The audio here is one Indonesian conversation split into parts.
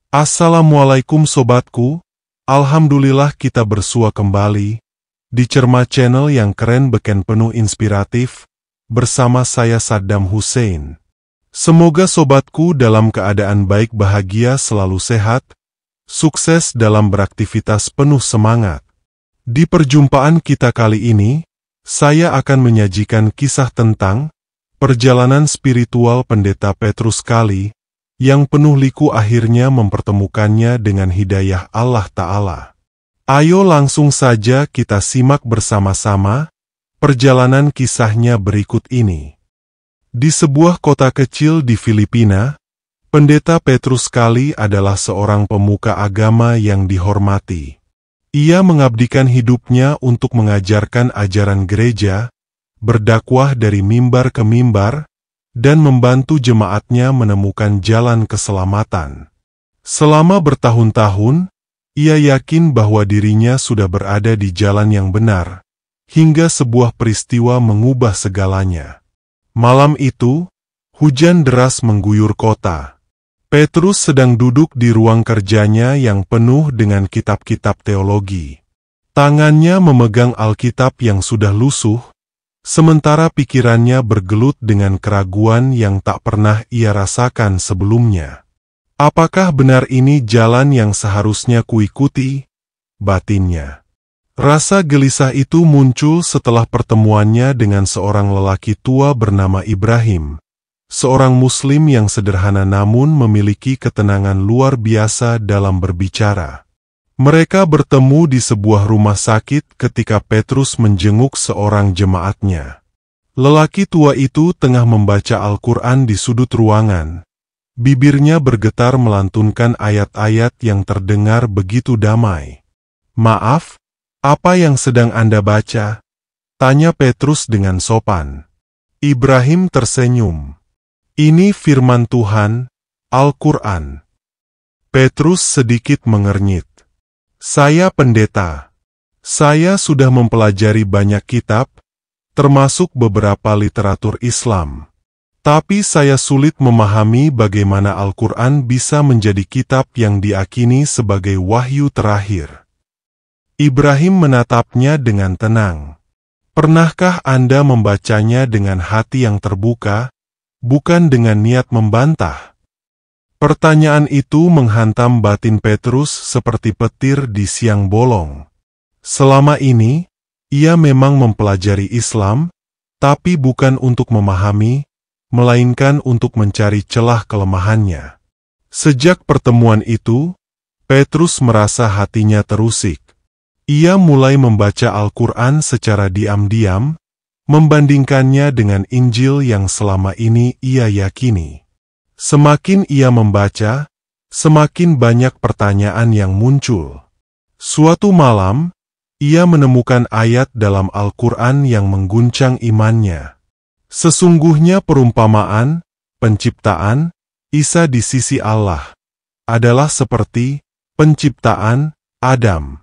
Assalamualaikum sobatku, alhamdulillah kita bersua kembali di Cermat Channel yang keren beken penuh inspiratif bersama saya Saddam Hussein. Semoga sobatku dalam keadaan baik bahagia selalu sehat, sukses dalam beraktivitas penuh semangat. Di perjumpaan kita kali ini, saya akan menyajikan kisah tentang perjalanan spiritual Pendeta Petrus Kali yang penuh liku akhirnya mempertemukannya dengan hidayah Allah Ta'ala. Ayo langsung saja kita simak bersama-sama perjalanan kisahnya berikut ini. Di sebuah kota kecil di Filipina, Pendeta Petrus Kali adalah seorang pemuka agama yang dihormati. Ia mengabdikan hidupnya untuk mengajarkan ajaran gereja, berdakwah dari mimbar ke mimbar, dan membantu jemaatnya menemukan jalan keselamatan. Selama bertahun-tahun, ia yakin bahwa dirinya sudah berada di jalan yang benar, hingga sebuah peristiwa mengubah segalanya. Malam itu, hujan deras mengguyur kota. Petrus sedang duduk di ruang kerjanya yang penuh dengan kitab-kitab teologi. Tangannya memegang Alkitab yang sudah lusuh, sementara pikirannya bergelut dengan keraguan yang tak pernah ia rasakan sebelumnya. Apakah benar ini jalan yang seharusnya kuikuti? Batinnya. Rasa gelisah itu muncul setelah pertemuannya dengan seorang lelaki tua bernama Ibrahim, seorang Muslim yang sederhana namun memiliki ketenangan luar biasa dalam berbicara. Mereka bertemu di sebuah rumah sakit ketika Petrus menjenguk seorang jemaatnya. Lelaki tua itu tengah membaca Al-Quran di sudut ruangan. Bibirnya bergetar melantunkan ayat-ayat yang terdengar begitu damai. "Maaf, apa yang sedang Anda baca?" tanya Petrus dengan sopan. Ibrahim tersenyum. "Ini firman Tuhan, Al-Quran." Petrus sedikit mengernyit. "Saya pendeta. Saya sudah mempelajari banyak kitab, termasuk beberapa literatur Islam. Tapi saya sulit memahami bagaimana Al-Quran bisa menjadi kitab yang diakini sebagai wahyu terakhir." Ibrahim menatapnya dengan tenang. "Pernahkah Anda membacanya dengan hati yang terbuka, bukan dengan niat membantah?" Pertanyaan itu menghantam batin Petrus seperti petir di siang bolong. Selama ini, ia memang mempelajari Islam, tapi bukan untuk memahami, melainkan untuk mencari celah kelemahannya. Sejak pertemuan itu, Petrus merasa hatinya terusik. Ia mulai membaca Al-Quran secara diam-diam, membandingkannya dengan Injil yang selama ini ia yakini. Semakin ia membaca, semakin banyak pertanyaan yang muncul. Suatu malam, ia menemukan ayat dalam Al-Quran yang mengguncang imannya. Sesungguhnya perumpamaan, penciptaan, Isa di sisi Allah, adalah seperti penciptaan Adam.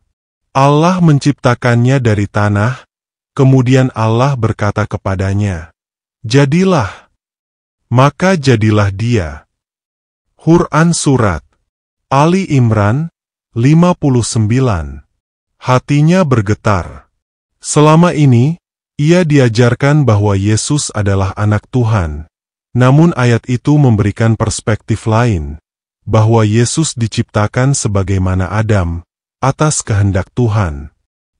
Allah menciptakannya dari tanah, kemudian Allah berkata kepadanya, "Jadilah." Maka jadilah dia. Quran Surat Ali Imran 59. Hatinya bergetar. Selama ini, ia diajarkan bahwa Yesus adalah anak Tuhan. Namun ayat itu memberikan perspektif lain, bahwa Yesus diciptakan sebagaimana Adam, atas kehendak Tuhan.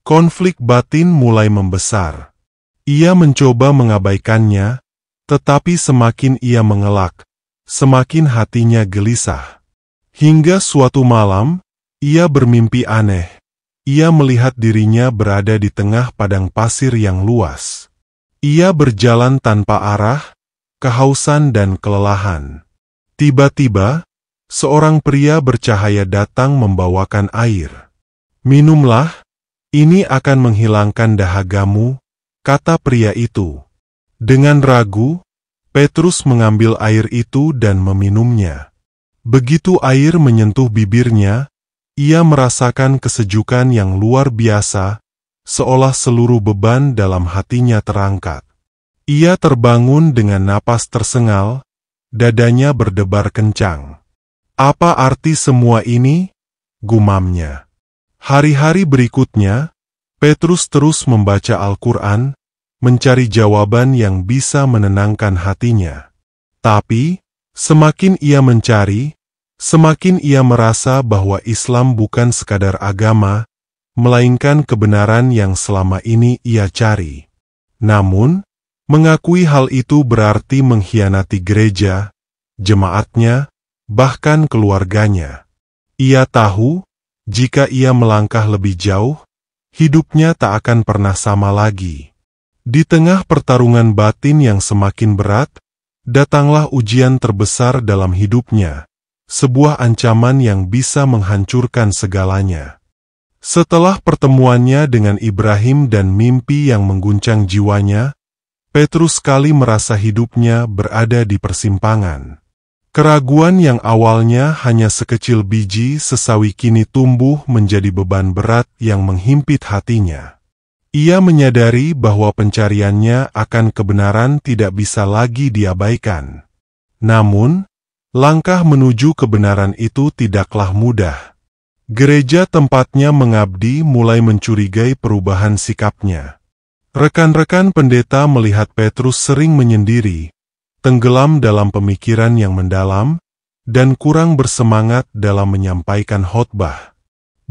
Konflik batin mulai membesar. Ia mencoba mengabaikannya, tetapi semakin ia mengelak, semakin hatinya gelisah. Hingga suatu malam, ia bermimpi aneh. Ia melihat dirinya berada di tengah padang pasir yang luas. Ia berjalan tanpa arah, kehausan dan kelelahan. Tiba-tiba, seorang pria bercahaya datang membawakan air. "Minumlah, ini akan menghilangkan dahagamu," kata pria itu. Dengan ragu, Petrus mengambil air itu dan meminumnya. Begitu air menyentuh bibirnya, ia merasakan kesejukan yang luar biasa, seolah seluruh beban dalam hatinya terangkat. Ia terbangun dengan napas tersengal, dadanya berdebar kencang. "Apa arti semua ini?" gumamnya. Hari-hari berikutnya, Petrus terus membaca Al-Quran, mencari jawaban yang bisa menenangkan hatinya. Tapi, semakin ia mencari, semakin ia merasa bahwa Islam bukan sekadar agama, melainkan kebenaran yang selama ini ia cari. Namun, mengakui hal itu berarti mengkhianati gereja, jemaatnya, bahkan keluarganya. Ia tahu, jika ia melangkah lebih jauh, hidupnya tak akan pernah sama lagi. Di tengah pertarungan batin yang semakin berat, datanglah ujian terbesar dalam hidupnya, sebuah ancaman yang bisa menghancurkan segalanya. Setelah pertemuannya dengan Ibrahim dan mimpi yang mengguncang jiwanya, Petrus sekali merasa hidupnya berada di persimpangan. Keraguan yang awalnya hanya sekecil biji sesawi kini tumbuh menjadi beban berat yang menghimpit hatinya. Ia menyadari bahwa pencariannya akan kebenaran tidak bisa lagi diabaikan. Namun, langkah menuju kebenaran itu tidaklah mudah. Gereja tempatnya mengabdi mulai mencurigai perubahan sikapnya. Rekan-rekan pendeta melihat Petrus sering menyendiri, tenggelam dalam pemikiran yang mendalam, dan kurang bersemangat dalam menyampaikan khotbah.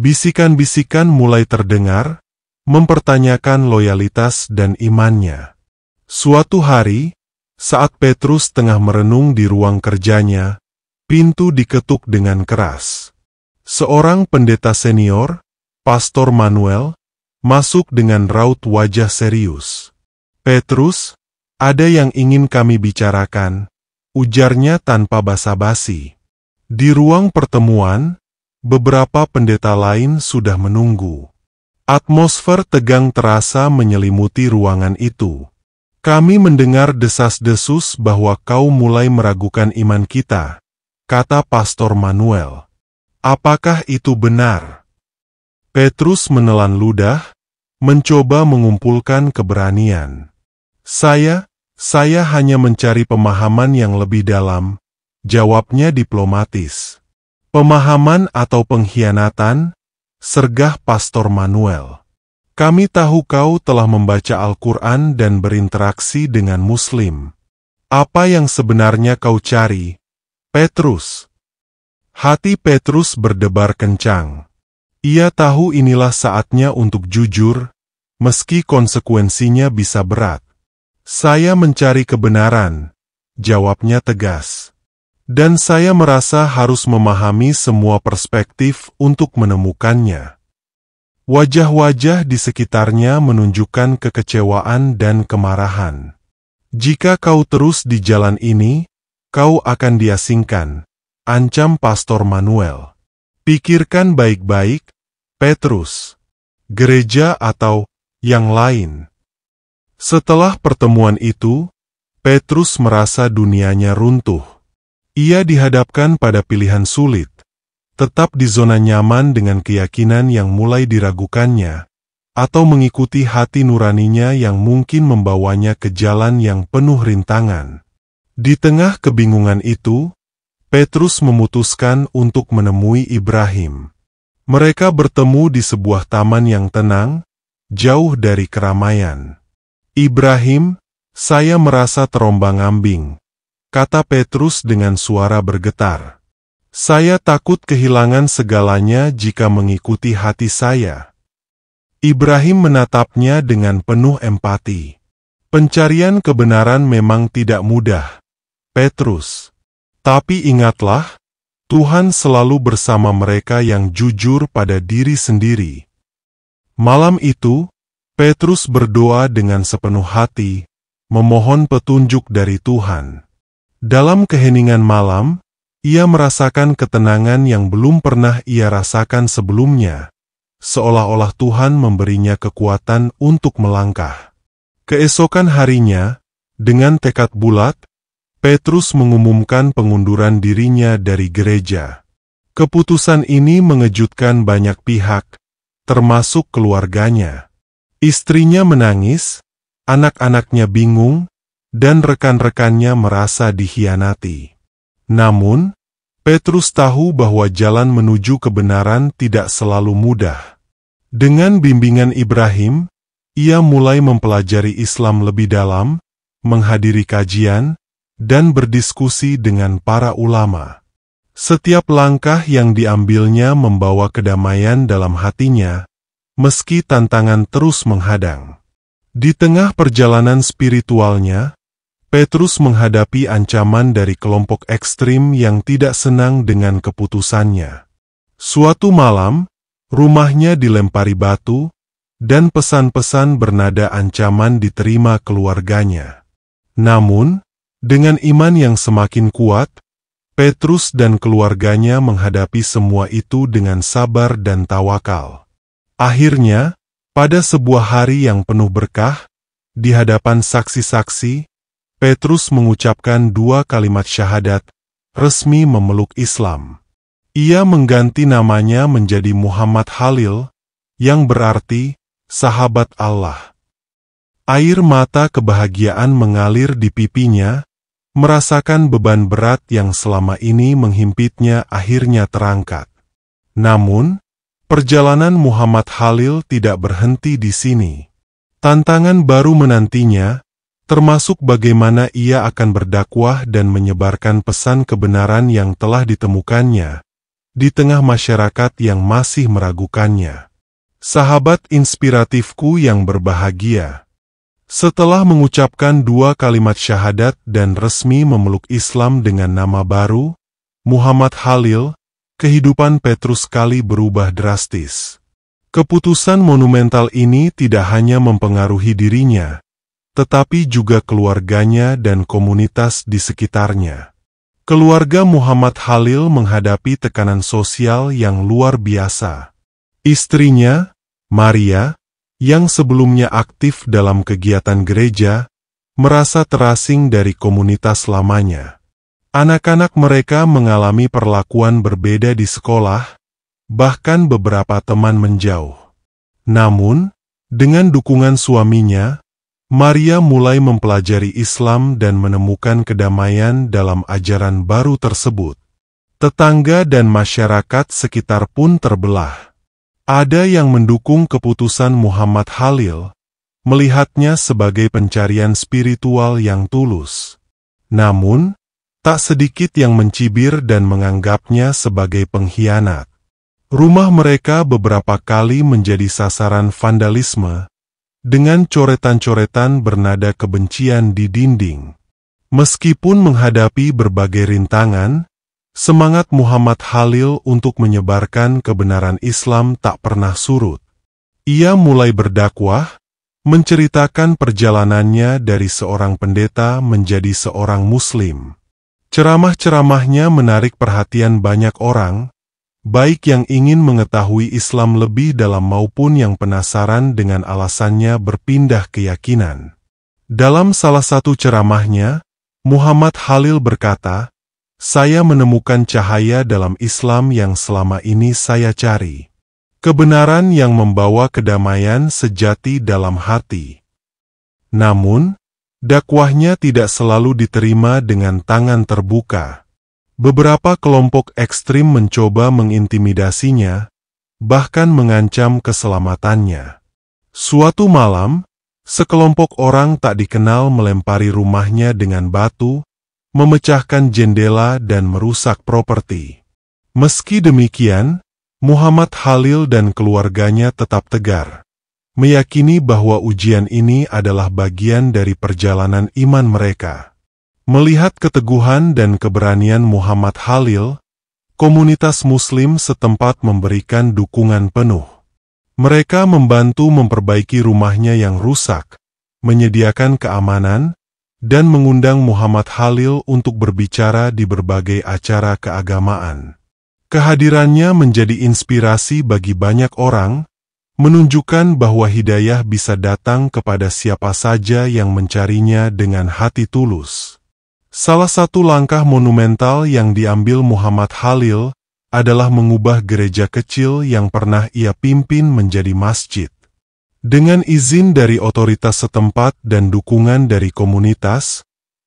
Bisikan-bisikan mulai terdengar, mempertanyakan loyalitas dan imannya. Suatu hari, saat Petrus tengah merenung di ruang kerjanya, pintu diketuk dengan keras. Seorang pendeta senior, Pastor Manuel, masuk dengan raut wajah serius. "Petrus, ada yang ingin kami bicarakan," ujarnya tanpa basa-basi. Di ruang pertemuan, beberapa pendeta lain sudah menunggu. Atmosfer tegang terasa menyelimuti ruangan itu. "Kami mendengar desas-desus bahwa kau mulai meragukan iman kita," kata Pastor Manuel. "Apakah itu benar?" Petrus menelan ludah, mencoba mengumpulkan keberanian. Saya hanya mencari pemahaman yang lebih dalam," jawabnya diplomatis. "Pemahaman atau pengkhianatan?" sergah Pastor Manuel. "Kami tahu kau telah membaca Al-Quran dan berinteraksi dengan Muslim. Apa yang sebenarnya kau cari, Petrus?" Hati Petrus berdebar kencang. Ia tahu inilah saatnya untuk jujur, meski konsekuensinya bisa berat. "Saya mencari kebenaran," jawabnya tegas. "Dan saya merasa harus memahami semua perspektif untuk menemukannya." Wajah-wajah di sekitarnya menunjukkan kekecewaan dan kemarahan. "Jika kau terus di jalan ini, kau akan diasingkan," ancam Pastor Manuel. "Pikirkan baik-baik, Petrus. Gereja atau yang lain." Setelah pertemuan itu, Petrus merasa dunianya runtuh. Ia dihadapkan pada pilihan sulit, tetap di zona nyaman dengan keyakinan yang mulai diragukannya, atau mengikuti hati nuraninya yang mungkin membawanya ke jalan yang penuh rintangan. Di tengah kebingungan itu, Petrus memutuskan untuk menemui Ibrahim. Mereka bertemu di sebuah taman yang tenang, jauh dari keramaian. "Ibrahim, saya merasa terombang-ambing," kata Petrus dengan suara bergetar. "Saya takut kehilangan segalanya jika mengikuti hati saya." Ibrahim menatapnya dengan penuh empati. "Pencarian kebenaran memang tidak mudah, Petrus. Tapi ingatlah, Tuhan selalu bersama mereka yang jujur pada diri sendiri." Malam itu, Petrus berdoa dengan sepenuh hati, memohon petunjuk dari Tuhan. Dalam keheningan malam, ia merasakan ketenangan yang belum pernah ia rasakan sebelumnya, seolah-olah Tuhan memberinya kekuatan untuk melangkah. Keesokan harinya, dengan tekad bulat, Petrus mengumumkan pengunduran dirinya dari gereja. Keputusan ini mengejutkan banyak pihak, termasuk keluarganya. Istrinya menangis, anak-anaknya bingung, dan rekan-rekannya merasa dikhianati. Namun, Petrus tahu bahwa jalan menuju kebenaran tidak selalu mudah. Dengan bimbingan Ibrahim, ia mulai mempelajari Islam lebih dalam, menghadiri kajian, dan berdiskusi dengan para ulama. Setiap langkah yang diambilnya membawa kedamaian dalam hatinya, meski tantangan terus menghadang. Di tengah perjalanan spiritualnya, Petrus menghadapi ancaman dari kelompok ekstrim yang tidak senang dengan keputusannya. Suatu malam, rumahnya dilempari batu, dan pesan-pesan bernada ancaman diterima keluarganya. Namun, dengan iman yang semakin kuat, Petrus dan keluarganya menghadapi semua itu dengan sabar dan tawakal. Akhirnya, pada sebuah hari yang penuh berkah, di hadapan saksi-saksi, Petrus mengucapkan 2 kalimat syahadat, resmi memeluk Islam. Ia mengganti namanya menjadi Muhammad Khalil, yang berarti sahabat Allah. Air mata kebahagiaan mengalir di pipinya, merasakan beban berat yang selama ini menghimpitnya akhirnya terangkat. Namun, perjalanan Muhammad Khalil tidak berhenti di sini. Tantangan baru menantinya, termasuk bagaimana ia akan berdakwah dan menyebarkan pesan kebenaran yang telah ditemukannya di tengah masyarakat yang masih meragukannya. Sahabat inspiratifku yang berbahagia, setelah mengucapkan 2 kalimat syahadat dan resmi memeluk Islam dengan nama baru, Muhammad Khalil, kehidupan Petrus kali berubah drastis. Keputusan monumental ini tidak hanya mempengaruhi dirinya, tetapi juga keluarganya dan komunitas di sekitarnya. Keluarga Muhammad Khalil menghadapi tekanan sosial yang luar biasa. Istrinya, Maria, yang sebelumnya aktif dalam kegiatan gereja, merasa terasing dari komunitas lamanya. Anak-anak mereka mengalami perlakuan berbeda di sekolah, bahkan beberapa teman menjauh. Namun, dengan dukungan suaminya, Maria mulai mempelajari Islam dan menemukan kedamaian dalam ajaran baru tersebut. Tetangga dan masyarakat sekitar pun terbelah. Ada yang mendukung keputusan Muhammad Khalil, melihatnya sebagai pencarian spiritual yang tulus. Namun, tak sedikit yang mencibir dan menganggapnya sebagai pengkhianat. Rumah mereka beberapa kali menjadi sasaran vandalisme, dengan coretan-coretan bernada kebencian di dinding. Meskipun menghadapi berbagai rintangan, semangat Muhammad Khalil untuk menyebarkan kebenaran Islam tak pernah surut. Ia mulai berdakwah, menceritakan perjalanannya dari seorang pendeta menjadi seorang Muslim. Ceramah-ceramahnya menarik perhatian banyak orang, baik yang ingin mengetahui Islam lebih dalam maupun yang penasaran dengan alasannya berpindah keyakinan. Dalam salah satu ceramahnya, Muhammad Khalil berkata, "Saya menemukan cahaya dalam Islam yang selama ini saya cari. Kebenaran yang membawa kedamaian sejati dalam hati." Namun, dakwahnya tidak selalu diterima dengan tangan terbuka. Beberapa kelompok ekstrim mencoba mengintimidasinya, bahkan mengancam keselamatannya. Suatu malam, sekelompok orang tak dikenal melempari rumahnya dengan batu, memecahkan jendela dan merusak properti. Meski demikian, Muhammad Khalil dan keluarganya tetap tegar, meyakini bahwa ujian ini adalah bagian dari perjalanan iman mereka. Melihat keteguhan dan keberanian Muhammad Khalil, komunitas Muslim setempat memberikan dukungan penuh. Mereka membantu memperbaiki rumahnya yang rusak, menyediakan keamanan, dan mengundang Muhammad Khalil untuk berbicara di berbagai acara keagamaan. Kehadirannya menjadi inspirasi bagi banyak orang, menunjukkan bahwa hidayah bisa datang kepada siapa saja yang mencarinya dengan hati tulus. Salah satu langkah monumental yang diambil Muhammad Khalil adalah mengubah gereja kecil yang pernah ia pimpin menjadi masjid. Dengan izin dari otoritas setempat dan dukungan dari komunitas,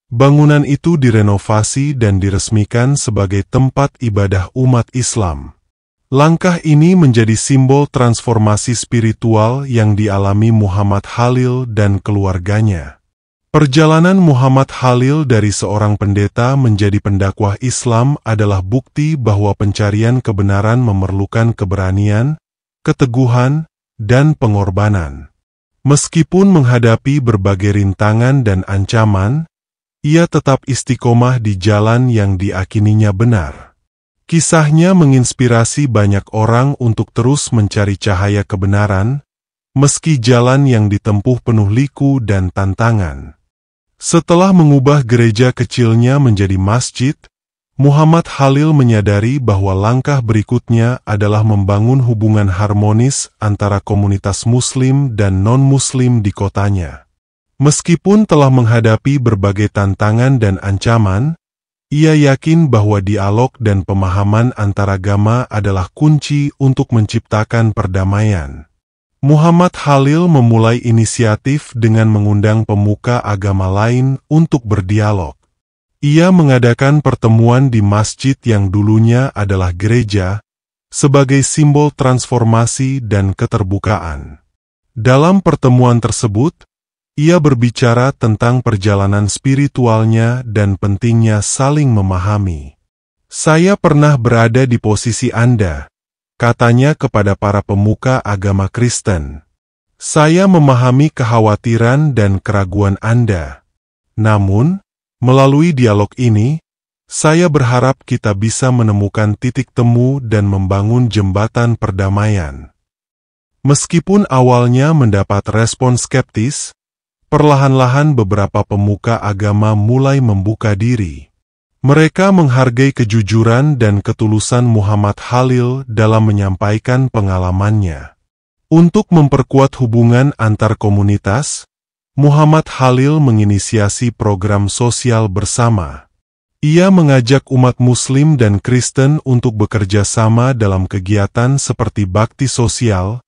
Bangunan itu direnovasi dan diresmikan sebagai tempat ibadah umat Islam. Langkah ini menjadi simbol transformasi spiritual yang dialami Muhammad Khalil dan keluarganya. Perjalanan Muhammad Khalil dari seorang pendeta menjadi pendakwah Islam adalah bukti bahwa pencarian kebenaran memerlukan keberanian, keteguhan, dan pengorbanan. Meskipun menghadapi berbagai rintangan dan ancaman, ia tetap istiqomah di jalan yang diyakininya benar. Kisahnya menginspirasi banyak orang untuk terus mencari cahaya kebenaran, meski jalan yang ditempuh penuh liku dan tantangan. Setelah mengubah gereja kecilnya menjadi masjid, Muhammad Khalil menyadari bahwa langkah berikutnya adalah membangun hubungan harmonis antara komunitas Muslim dan non-Muslim di kotanya. Meskipun telah menghadapi berbagai tantangan dan ancaman, ia yakin bahwa dialog dan pemahaman antaragama adalah kunci untuk menciptakan perdamaian. Muhammad Khalil memulai inisiatif dengan mengundang pemuka agama lain untuk berdialog. Ia mengadakan pertemuan di masjid yang dulunya adalah gereja, sebagai simbol transformasi dan keterbukaan. Dalam pertemuan tersebut, ia berbicara tentang perjalanan spiritualnya dan pentingnya saling memahami. "Saya pernah berada di posisi Anda," katanya kepada para pemuka agama Kristen. "Saya memahami kekhawatiran dan keraguan Anda. Namun, melalui dialog ini, saya berharap kita bisa menemukan titik temu dan membangun jembatan perdamaian." Meskipun awalnya mendapat respon skeptis, perlahan-lahan beberapa pemuka agama mulai membuka diri. Mereka menghargai kejujuran dan ketulusan Muhammad Khalil dalam menyampaikan pengalamannya. Untuk memperkuat hubungan antar komunitas, Muhammad Khalil menginisiasi program sosial bersama. Ia mengajak umat Muslim dan Kristen untuk bekerja sama dalam kegiatan seperti bakti sosial,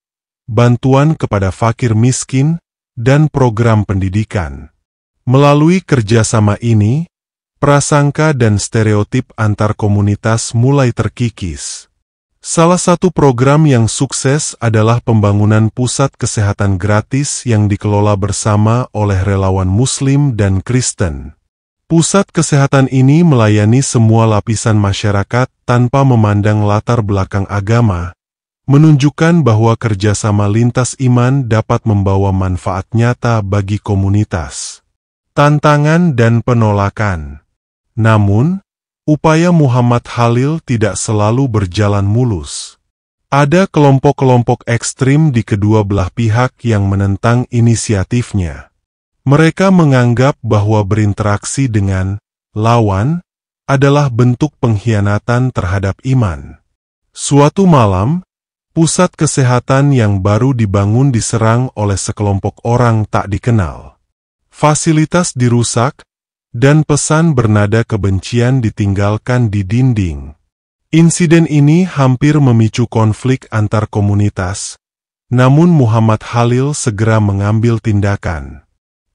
bantuan kepada fakir miskin, dan program pendidikan. Melalui kerjasama ini, prasangka dan stereotip antar komunitas mulai terkikis. Salah satu program yang sukses adalah pembangunan pusat kesehatan gratis yang dikelola bersama oleh relawan Muslim dan Kristen. Pusat kesehatan ini melayani semua lapisan masyarakat tanpa memandang latar belakang agama, menunjukkan bahwa kerjasama lintas iman dapat membawa manfaat nyata bagi komunitas. Tantangan dan penolakan. Namun, upaya Muhammad Khalil tidak selalu berjalan mulus. Ada kelompok-kelompok ekstrim di kedua belah pihak yang menentang inisiatifnya. Mereka menganggap bahwa berinteraksi dengan lawan adalah bentuk pengkhianatan terhadap iman. Suatu malam, pusat kesehatan yang baru dibangun diserang oleh sekelompok orang tak dikenal. Fasilitas dirusak, dan pesan bernada kebencian ditinggalkan di dinding. Insiden ini hampir memicu konflik antar komunitas, namun Muhammad Khalil segera mengambil tindakan.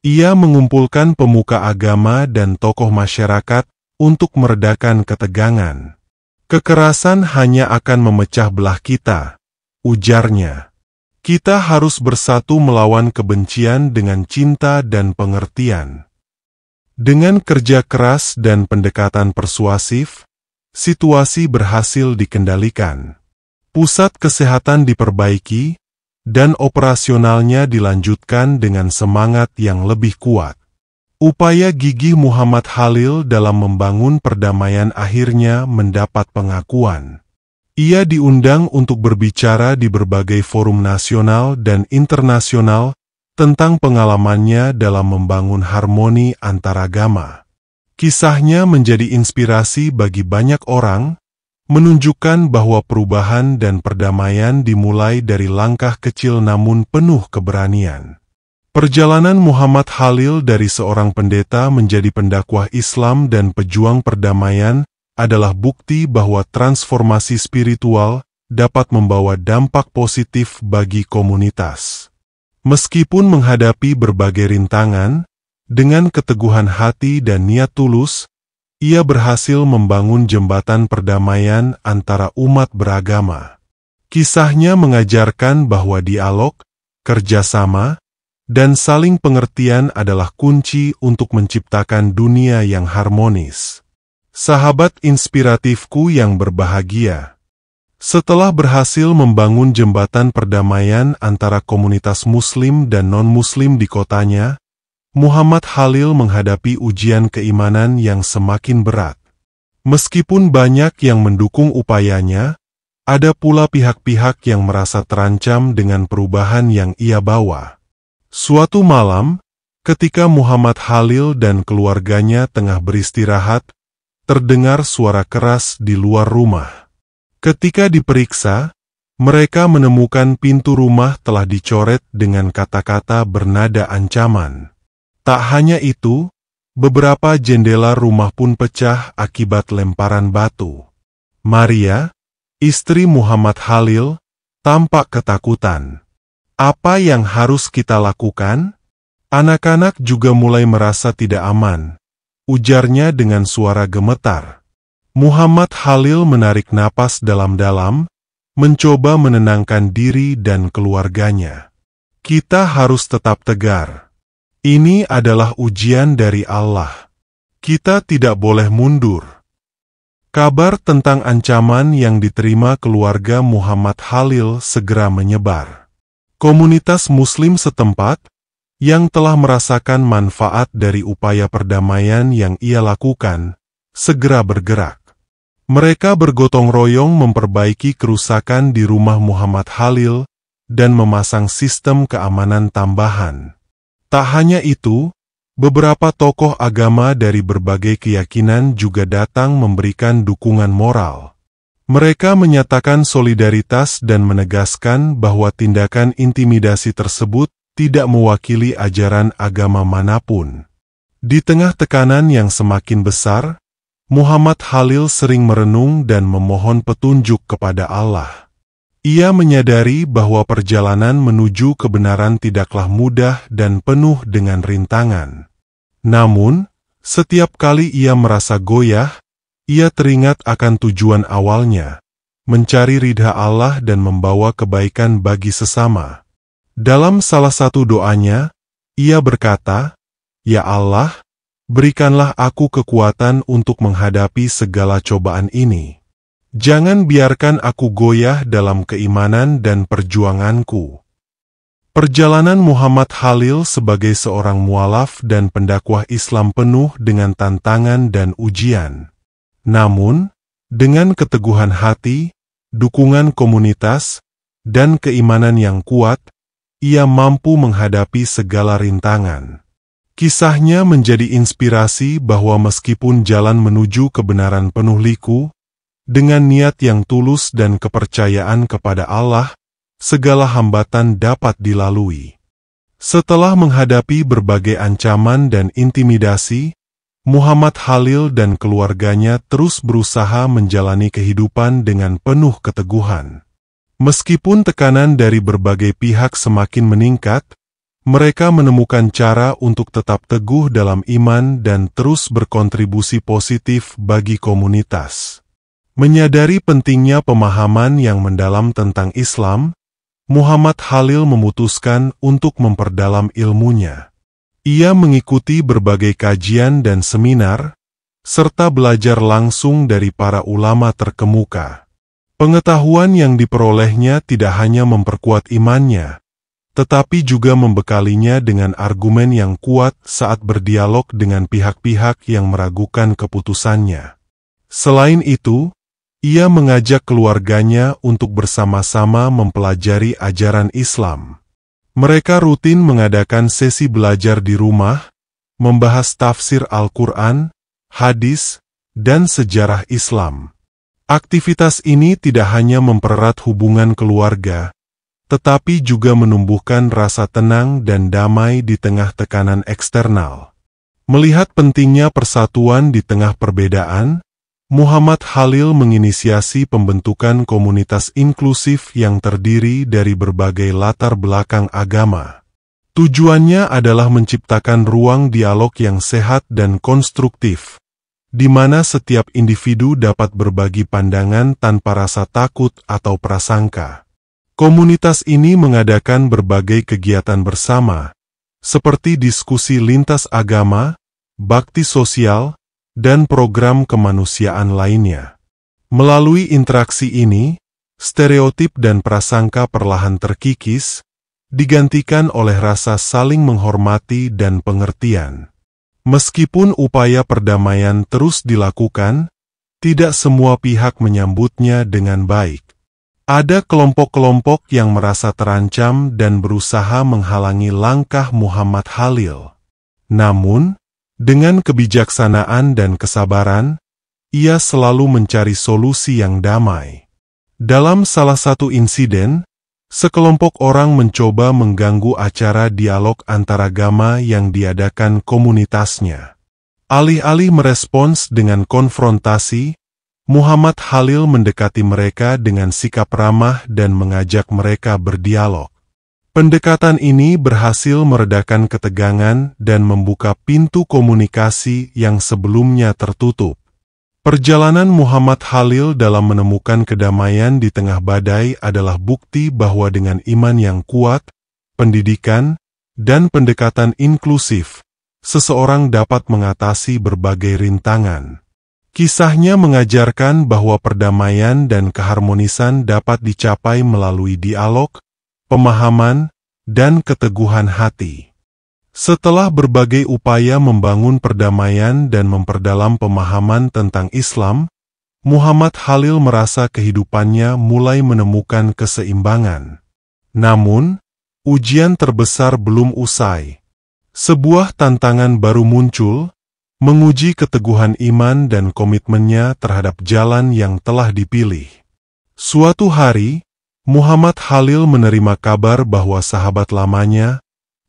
Ia mengumpulkan pemuka agama dan tokoh masyarakat untuk meredakan ketegangan. "Kekerasan hanya akan memecah belah kita," ujarnya. "Kita harus bersatu melawan kebencian dengan cinta dan pengertian." Dengan kerja keras dan pendekatan persuasif, situasi berhasil dikendalikan. Pusat kesehatan diperbaiki, dan operasionalnya dilanjutkan dengan semangat yang lebih kuat. Upaya gigih Muhammad Khalil dalam membangun perdamaian akhirnya mendapat pengakuan. Ia diundang untuk berbicara di berbagai forum nasional dan internasional tentang pengalamannya dalam membangun harmoni antaragama. Kisahnya menjadi inspirasi bagi banyak orang, menunjukkan bahwa perubahan dan perdamaian dimulai dari langkah kecil namun penuh keberanian. Perjalanan Muhammad Khalil dari seorang pendeta menjadi pendakwah Islam dan pejuang perdamaian adalah bukti bahwa transformasi spiritual dapat membawa dampak positif bagi komunitas. Meskipun menghadapi berbagai rintangan, Dengan keteguhan hati dan niat tulus, ia berhasil membangun jembatan perdamaian antara umat beragama. Kisahnya mengajarkan bahwa dialog, kerjasama, dan saling pengertian adalah kunci untuk menciptakan dunia yang harmonis. Sahabat inspiratifku yang berbahagia, setelah berhasil membangun jembatan perdamaian antara komunitas Muslim dan non-Muslim di kotanya, Muhammad Khalil menghadapi ujian keimanan yang semakin berat. Meskipun banyak yang mendukung upayanya, ada pula pihak-pihak yang merasa terancam dengan perubahan yang ia bawa. Suatu malam, ketika Muhammad Khalil dan keluarganya tengah beristirahat, terdengar suara keras di luar rumah. Ketika diperiksa, mereka menemukan pintu rumah telah dicoret dengan kata-kata bernada ancaman. Tak hanya itu, beberapa jendela rumah pun pecah akibat lemparan batu. Maria, istri Muhammad Khalil, tampak ketakutan. Apa yang harus kita lakukan? Anak-anak juga mulai merasa tidak aman, ujarnya dengan suara gemetar. Muhammad Khalil menarik napas dalam-dalam, mencoba menenangkan diri dan keluarganya. Kita harus tetap tegar. Ini adalah ujian dari Allah. Kita tidak boleh mundur. Kabar tentang ancaman yang diterima keluarga Muhammad Khalil segera menyebar. Komunitas Muslim setempat, yang telah merasakan manfaat dari upaya perdamaian yang ia lakukan, segera bergerak. Mereka bergotong royong memperbaiki kerusakan di rumah Muhammad Khalil dan memasang sistem keamanan tambahan. Tak hanya itu, beberapa tokoh agama dari berbagai keyakinan juga datang memberikan dukungan moral. Mereka menyatakan solidaritas dan menegaskan bahwa tindakan intimidasi tersebut tidak mewakili ajaran agama manapun. Di tengah tekanan yang semakin besar, Muhammad Khalil sering merenung dan memohon petunjuk kepada Allah. Ia menyadari bahwa perjalanan menuju kebenaran tidaklah mudah dan penuh dengan rintangan. Namun, setiap kali ia merasa goyah, ia teringat akan tujuan awalnya, mencari ridha Allah dan membawa kebaikan bagi sesama. Dalam salah satu doanya, ia berkata, "Ya Allah, berikanlah aku kekuatan untuk menghadapi segala cobaan ini. Jangan biarkan aku goyah dalam keimanan dan perjuanganku." Perjalanan Muhammad Khalil sebagai seorang mualaf dan pendakwah Islam penuh dengan tantangan dan ujian. Namun, dengan keteguhan hati, dukungan komunitas, dan keimanan yang kuat, ia mampu menghadapi segala rintangan. Kisahnya menjadi inspirasi bahwa meskipun jalan menuju kebenaran penuh liku, dengan niat yang tulus dan kepercayaan kepada Allah, segala hambatan dapat dilalui. Setelah menghadapi berbagai ancaman dan intimidasi, Muhammad Khalil dan keluarganya terus berusaha menjalani kehidupan dengan penuh keteguhan. Meskipun tekanan dari berbagai pihak semakin meningkat, mereka menemukan cara untuk tetap teguh dalam iman dan terus berkontribusi positif bagi komunitas. Menyadari pentingnya pemahaman yang mendalam tentang Islam, Muhammad Khalil memutuskan untuk memperdalam ilmunya. Ia mengikuti berbagai kajian dan seminar, serta belajar langsung dari para ulama terkemuka. Pengetahuan yang diperolehnya tidak hanya memperkuat imannya, tetapi juga membekalinya dengan argumen yang kuat saat berdialog dengan pihak-pihak yang meragukan keputusannya. Selain itu, ia mengajak keluarganya untuk bersama-sama mempelajari ajaran Islam. Mereka rutin mengadakan sesi belajar di rumah, membahas tafsir Al-Quran, hadis, dan sejarah Islam. Aktivitas ini tidak hanya mempererat hubungan keluarga, tetapi juga menumbuhkan rasa tenang dan damai di tengah tekanan eksternal. Melihat pentingnya persatuan di tengah perbedaan, Muhammad Khalil menginisiasi pembentukan komunitas inklusif yang terdiri dari berbagai latar belakang agama. Tujuannya adalah menciptakan ruang dialog yang sehat dan konstruktif, di mana setiap individu dapat berbagi pandangan tanpa rasa takut atau prasangka. Komunitas ini mengadakan berbagai kegiatan bersama, seperti diskusi lintas agama, bakti sosial, dan program kemanusiaan lainnya. Melalui interaksi ini, stereotip dan prasangka perlahan terkikis, digantikan oleh rasa saling menghormati dan pengertian. Meskipun upaya perdamaian terus dilakukan, tidak semua pihak menyambutnya dengan baik. Ada kelompok-kelompok yang merasa terancam dan berusaha menghalangi langkah Muhammad Khalil. Namun, dengan kebijaksanaan dan kesabaran, ia selalu mencari solusi yang damai. Dalam salah satu insiden, sekelompok orang mencoba mengganggu acara dialog antaragama yang diadakan komunitasnya. Alih-alih merespons dengan konfrontasi, Muhammad Khalil mendekati mereka dengan sikap ramah dan mengajak mereka berdialog. Pendekatan ini berhasil meredakan ketegangan dan membuka pintu komunikasi yang sebelumnya tertutup. Perjalanan Muhammad Khalil dalam menemukan kedamaian di tengah badai adalah bukti bahwa dengan iman yang kuat, pendidikan, dan pendekatan inklusif, seseorang dapat mengatasi berbagai rintangan. Kisahnya mengajarkan bahwa perdamaian dan keharmonisan dapat dicapai melalui dialog, pemahaman, dan keteguhan hati. Setelah berbagai upaya membangun perdamaian dan memperdalam pemahaman tentang Islam, Muhammad Khalil merasa kehidupannya mulai menemukan keseimbangan. Namun, ujian terbesar belum usai. Sebuah tantangan baru muncul, menguji keteguhan iman dan komitmennya terhadap jalan yang telah dipilih. Suatu hari, Muhammad Khalil menerima kabar bahwa sahabat lamanya,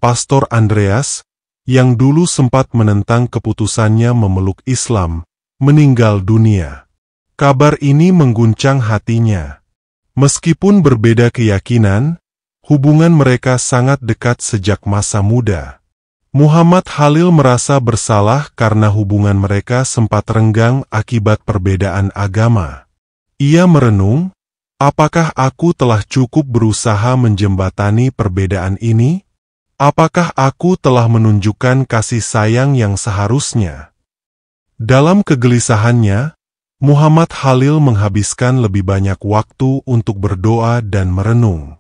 Pastor Andreas, yang dulu sempat menentang keputusannya memeluk Islam, meninggal dunia. Kabar ini mengguncang hatinya. Meskipun berbeda keyakinan, hubungan mereka sangat dekat sejak masa muda. Muhammad Khalil merasa bersalah karena hubungan mereka sempat renggang akibat perbedaan agama. Ia merenung, apakah aku telah cukup berusaha menjembatani perbedaan ini? Apakah aku telah menunjukkan kasih sayang yang seharusnya? Dalam kegelisahannya, Muhammad Khalil menghabiskan lebih banyak waktu untuk berdoa dan merenung.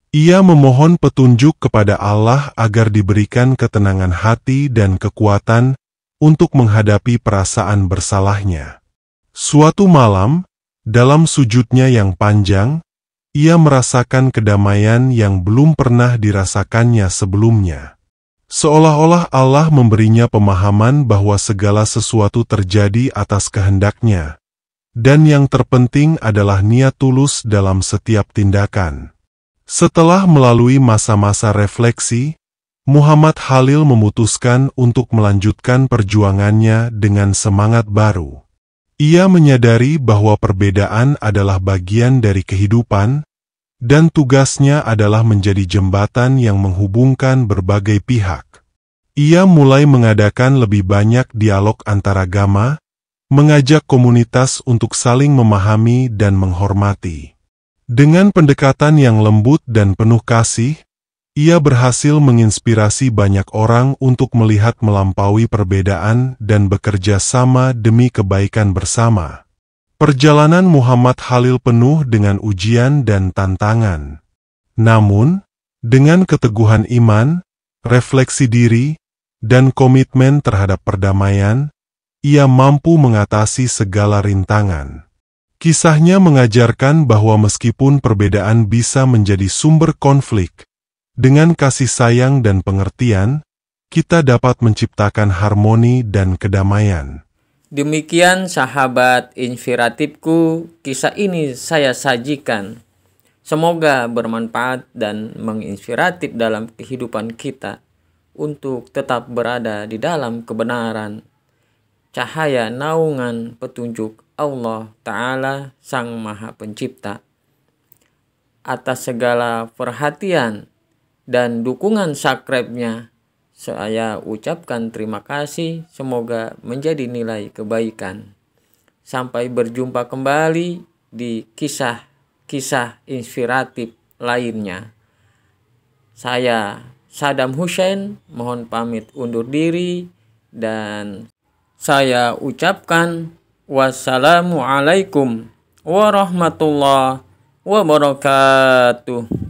Ia memohon petunjuk kepada Allah agar diberikan ketenangan hati dan kekuatan untuk menghadapi perasaan bersalahnya. Suatu malam, dalam sujudnya yang panjang, ia merasakan kedamaian yang belum pernah dirasakannya sebelumnya. Seolah-olah Allah memberinya pemahaman bahwa segala sesuatu terjadi atas kehendaknya, dan yang terpenting adalah niat tulus dalam setiap tindakan. Setelah melalui masa-masa refleksi, Muhammad Khalil memutuskan untuk melanjutkan perjuangannya dengan semangat baru. Ia menyadari bahwa perbedaan adalah bagian dari kehidupan, dan tugasnya adalah menjadi jembatan yang menghubungkan berbagai pihak. Ia mulai mengadakan lebih banyak dialog antaragama, mengajak komunitas untuk saling memahami dan menghormati. Dengan pendekatan yang lembut dan penuh kasih, ia berhasil menginspirasi banyak orang untuk melihat melampaui perbedaan dan bekerja sama demi kebaikan bersama. Perjalanan Muhammad Khalil penuh dengan ujian dan tantangan. Namun, dengan keteguhan iman, refleksi diri, dan komitmen terhadap perdamaian, ia mampu mengatasi segala rintangan. Kisahnya mengajarkan bahwa meskipun perbedaan bisa menjadi sumber konflik, dengan kasih sayang dan pengertian, kita dapat menciptakan harmoni dan kedamaian. Demikian sahabat inspiratifku, kisah ini saya sajikan. Semoga bermanfaat dan menginspiratif dalam kehidupan kita untuk tetap berada di dalam kebenaran. Cahaya naungan petunjuk Allah Ta'ala Sang Maha Pencipta. Atas segala perhatian dan dukungan subscribe-nya. Saya ucapkan terima kasih, semoga menjadi nilai kebaikan. Sampai berjumpa kembali di kisah-kisah inspiratif lainnya. Saya Saddam Hussein mohon pamit undur diri dan saya ucapkan wassalamualaikum warahmatullahi wabarakatuh.